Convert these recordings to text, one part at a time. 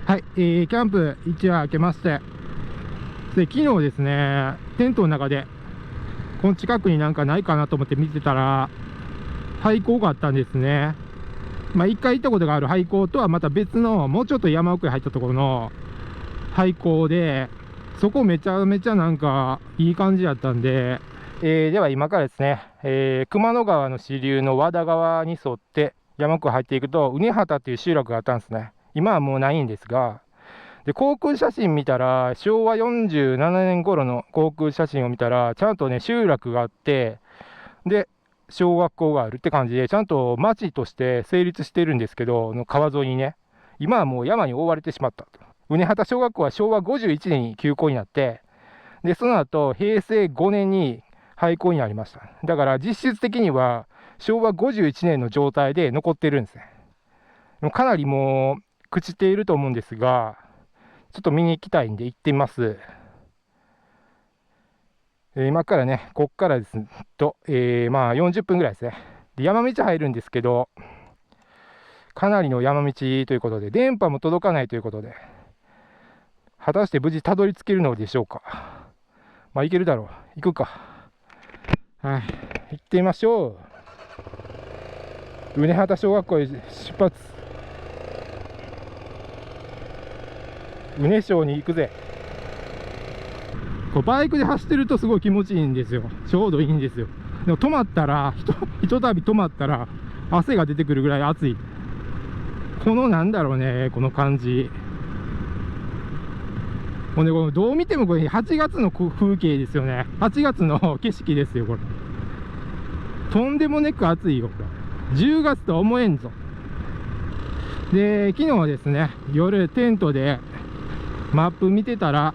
はい、キャンプ一夜明けまして、で昨日ですね、テントの中で、この近くになんかないかなと思って見てたら、廃校があったんですね。一回行ったことがある廃校とはまた別の、もうちょっと山奥に入ったところの廃校で、そこめちゃめちゃなんかいい感じだったんで、では今からですね、熊野川の支流の和田川に沿って山奥入っていくと、畝畑っていう集落があったんですね。今はもうないんですが、で、航空写真見たら、昭和47年頃の航空写真を見たら、ちゃんとね、集落があって、で、小学校があるって感じで、ちゃんと町として成立してるんですけど、川沿いにね、今はもう山に覆われてしまったと。畝畑小学校は昭和51年に休校になって、で、その後、平成5年に廃校になりました。だから実質的には昭和51年の状態で残ってるんですね。かなりもう朽ちていると思うんですが、ちょっと見に行きたいんで行ってみます。今からね、こっからですと、40分ぐらいですね。で、山道入るんですけど、かなりの山道ということで、電波も届かないということで、果たして無事たどり着けるのでしょうか。行けるだろう。行くか。はい、行ってみましょう。畝畑小学校へ出発。畝小に行くぜ。こうバイクで走ってるとすごい気持ちいいんですよ。ちょうどいいんですよ。でも止まったら、ひとたび止まったら、汗が出てくるぐらい暑い。このなんだろうね、この感じ。もうね、このどう見てもこれ8月の風景ですよね。8月の景色ですよ、これ。とんでもなく暑いよ、これ。10月とは思えんぞ。で、昨日はですね、夜テントでマップ見てたら、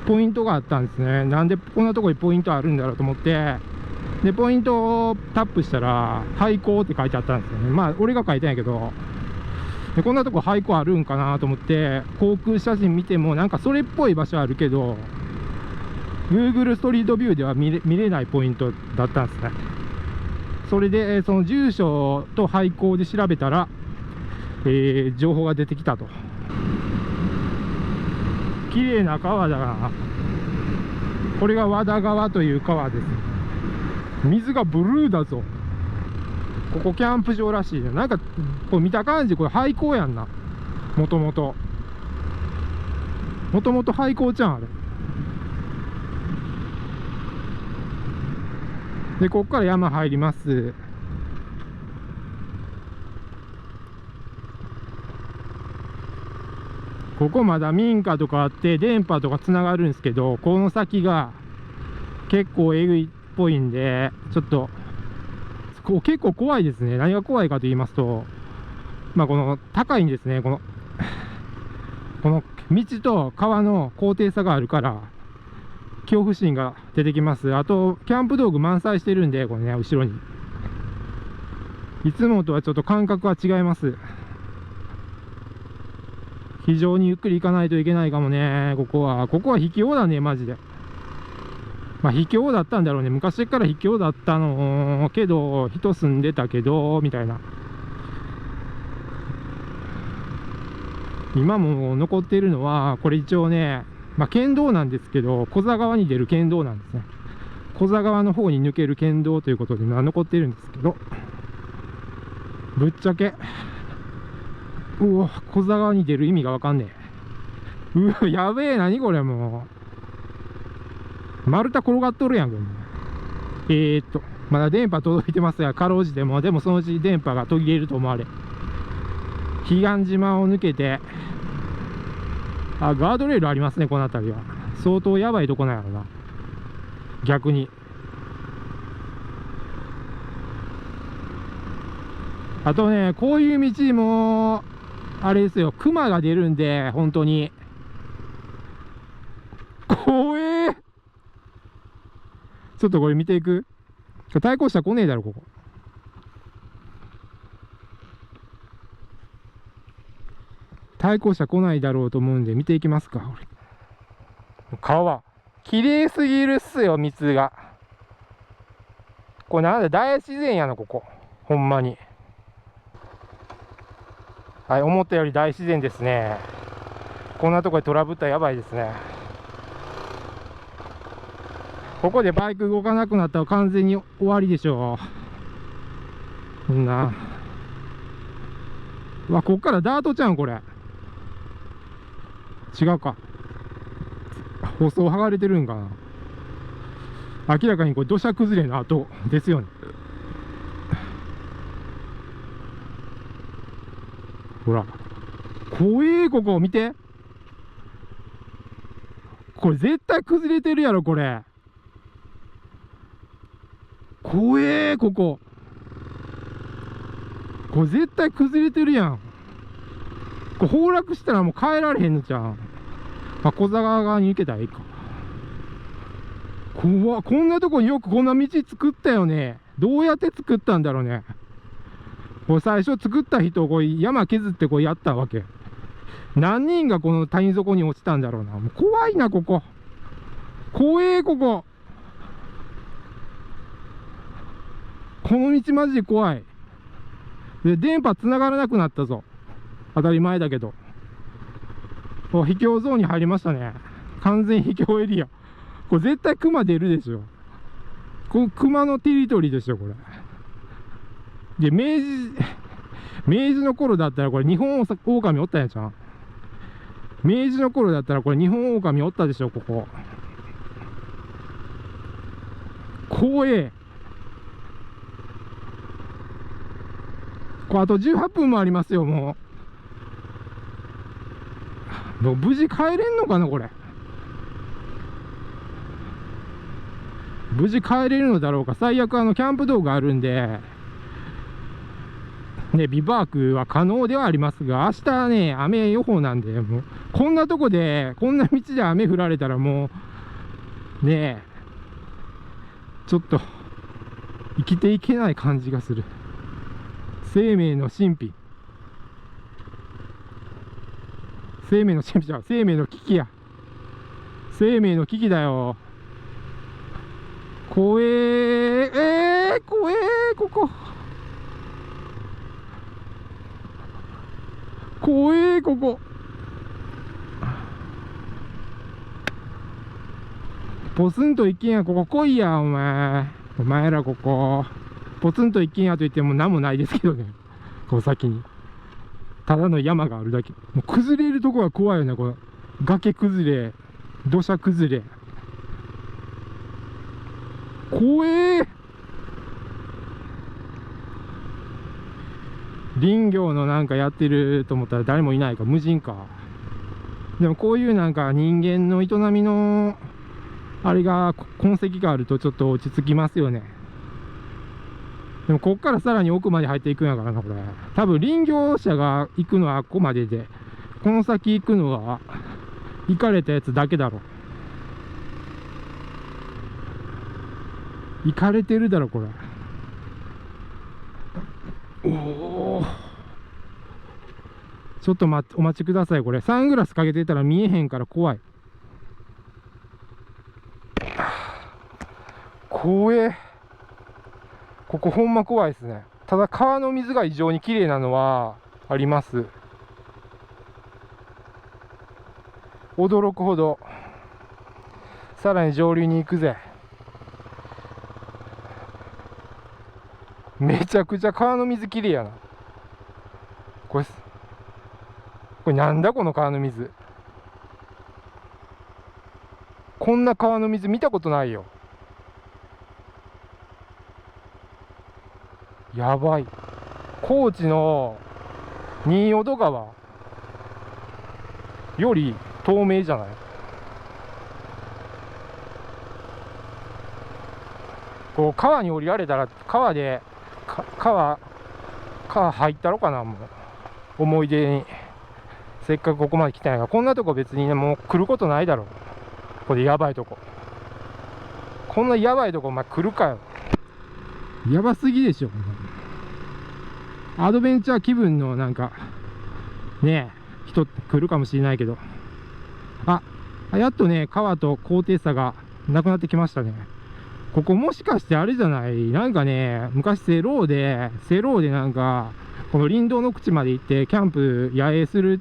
ポイントがあったんですね。なんでこんなとこにポイントあるんだろうと思って、で、ポイントをタップしたら、廃校って書いてあったんですよね。俺が書いてないけど、でこんなとこ廃校あるんかなと思って、航空写真見ても、なんかそれっぽい場所あるけど、Google ストリートビューでは見れないポイントだったんですね。それで、その住所と廃校で調べたら、情報が出てきたと。綺麗な川だな。これが和田川という川です。水がブルーだぞ。ここキャンプ場らしいね。なんかこう見た感じ、これ廃校やんな。もともと廃校ちゃん、あれ。で、ここから山入ります。ここまだ民家とかあって電波とかつながるんですけど、この先が結構えぐいっぽいんで、ちょっと結構怖いですね。何が怖いかと言いますと、この高いんですね。この道と川の高低差があるから恐怖心が出てきます。あとキャンプ道具満載してるんで、これね、後ろにいつもとはちょっと感覚は違います。非常にゆっくり行かないといけないかもね。ここは秘境だね、マジで。秘境だったんだろうね。昔から秘境だったのけど、人住んでたけどみたいな。今も残っているのは、これ一応ね、県道なんですけど、古座川に出る県道なんですね。古座川の方に抜ける県道ということで、残っているんですけど、ぶっちゃけ、古座川に出る意味がわかんねえ。やべえ、何これもう。丸太転がっとるやんけ、もう。まだ電波届いてますが、かろうじても、でもそのうち電波が途切れると思われ。彼岸島を抜けて、ガードレールありますね、この辺りは。相当やばいとこなんやろな。逆に。あとね、こういう道も、あれですよ、熊が出るんで、本当に。怖え。ちょっとこれ見ていく。対向車来ねえだろ、ここ。対向車来ないだろうと思うんで、見ていきますか。川。綺麗すぎるっすよ、水が。これなんだ、大自然やな、ここ。ほんまに。はい、思ったより大自然ですね。こんなとこでトラブったらやばいですね。ここでバイク動かなくなったら完全に終わりでしょう。こんな。うわ、こっからダートちゃうん、これ。違うか。舗装剥がれてるんかな。明らかにこれ土砂崩れの跡ですよね。ほら。怖え、ここ見て。これ絶対崩れてるやろ、これ。怖え、ここ。これ絶対崩れてるやん。これ崩落したらもう帰られへんのじゃん。小座川側に行けたらいいか。怖っ、こんなとこによくこんな道作ったよね。どうやって作ったんだろうね。これ最初作った人、これ山削ってこうやったわけ。何人がこの谷底に落ちたんだろうな。もう怖いな、ここ。怖え、ここ。この道マジで怖い。で、電波繋がらなくなったぞ。当たり前だけど。秘境ゾーンに入りましたね。完全秘境エリア。これ絶対熊出るでしょ。この熊のテリトリーでしょ、これ。で、明治の頃だったらこれ日本狼おったやんじゃん。明治の頃だったらこれ日本狼おったでしょ、ここ。怖え。これあと18分もありますよ、もう。無事帰れんのかな、これ。無事帰れるのだろうか。最悪キャンプ道があるんで、ね、ビバークは可能ではありますが、明日ね、雨予報なんで、もう、こんなとこで、こんな道で雨降られたらもう、ねえ、ちょっと、生きていけない感じがする。生命の神秘。生命の神秘じゃん。生命の危機や。生命の危機だよ。怖え怖えここ。怖えここ。ポツンと一軒家、ここ来いや、お前。お前らここ。ポツンと一軒家と言っても何もないですけどね。この先に。ただの山があるだけ。もう崩れるとこが怖いよね、この崖崩れ、土砂崩れ。怖え。林業のなんかやってると思ったら誰もいないか、無人か。でもこういうなんか人間の営みのあれが痕跡があるとちょっと落ち着きますよね。でもこっからさらに奥まで入っていくんやからな、これ。多分林業者が行くのはここまでで、この先行くのは行かれたやつだけだろ。行かれてるだろ、これ。おお。ちょっとお待ちください、これ。サングラスかけてたら見えへんから怖い。怖え。ここほんま怖いですね。ただ川の水が異常に綺麗なのはあります。驚くほど。さらに上流に行くぜ。めちゃくちゃ川の水綺麗やな。これなんだこの川の水。こんな川の水見たことないよ。やばい。高知の新淀川より透明じゃない？こう川に降りられたら川入ったろかな、もう思い出に。せっかくここまで来たんやから、こんなとこ別にね、もう来ることないだろ。これやばいとこ。こんなやばいとこお前来るかよ。やばすぎでしょ。アドベンチャー気分のなんかねえ人来るかもしれないけど、やっとね川と高低差がなくなってきましたね。ここもしかしてあれじゃない？なんかね、昔セローでなんかこの林道の口まで行ってキャンプ野営する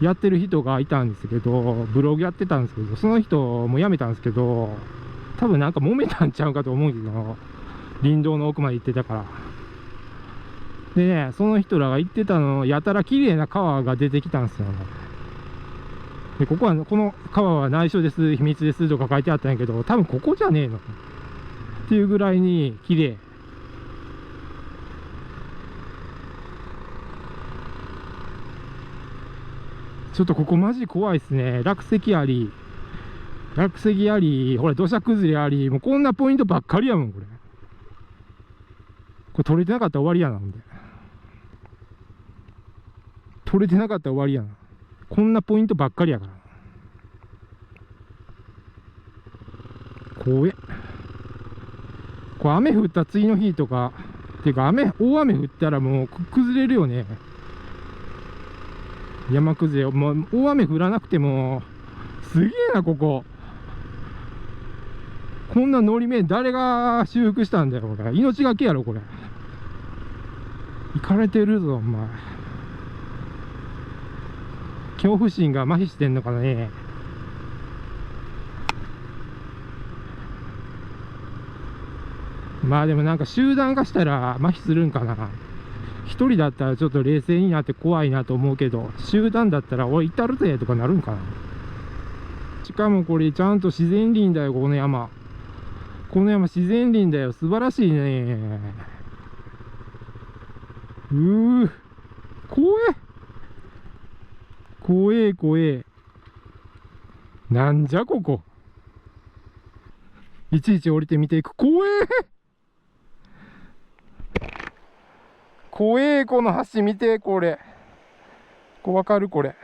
やってる人がいたんですけど、ブログやってたんですけど、その人も辞めたんですけど、多分なんか揉めたんちゃうかと思うけど、林道の奥まで行ってたから。でね、その人らが言ってたの、やたら綺麗な川が出てきたんですよね。で、この川は内緒です、秘密ですとか書いてあったんやけど、多分ここじゃねえのっていうぐらいに綺麗。ちょっとここマジ怖いっすね。落石あり、ほら土砂崩れあり、もうこんなポイントばっかりやもん、これ。これ取れてなかったら終わりやな、ほんで。取れてなかったら終わりやな。こんなポイントばっかりやから。怖え。これ雨降った次の日とか、っていうか大雨降ったらもう崩れるよね。山崩れ、もう大雨降らなくても、すげえな、ここ。こんなのり面誰が修復したんだよ、これ。命がけやろ、これ。行かれてるぞ、お前。恐怖心が麻痺してんのかね。まあでもなんか集団化したら麻痺するんかな。一人だったらちょっと冷静になって怖いなと思うけど、集団だったら俺行ったるぜとかなるんかな。しかもこれちゃんと自然林だよ、この山。この山自然林だよ、素晴らしいね。怖え。なんじゃここ。いちいち降りてみていく。怖え、この橋見て、これ。わかるこれ。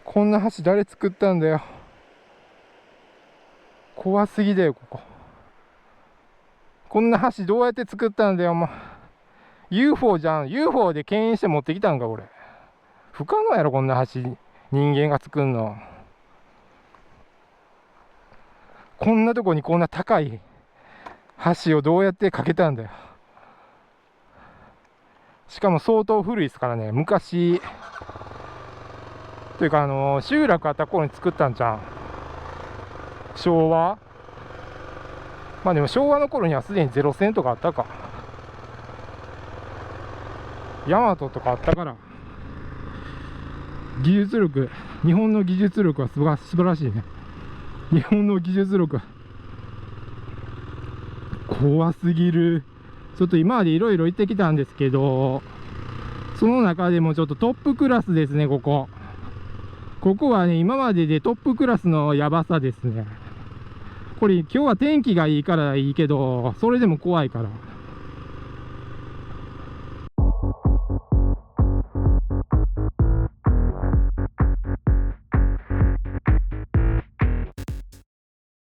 こんな橋誰作ったんだよ。怖すぎだよ、ここ。こんな橋どうやって作ったんだよ、お前。UFO じゃん。UFO で牽引して持ってきたんか、これ。不可能やろ、こんな橋。人間が作んの。こんなとこにこんな高い橋をどうやって架けたんだよ。しかも相当古いですからね。昔、というか集落あった頃に作ったんじゃん。昭和。まあでも昭和の頃にはすでにゼロ戦とかあったか。大和とかあったから。技術力、日本の技術力は素晴らしいね。日本の技術力。怖すぎる。ちょっと今までいろいろ行ってきたんですけど、その中でもちょっとトップクラスですね、ここ。ここはね、今まででトップクラスのやばさですね。これ今日は天気がいいからいいけど、それでも怖いから。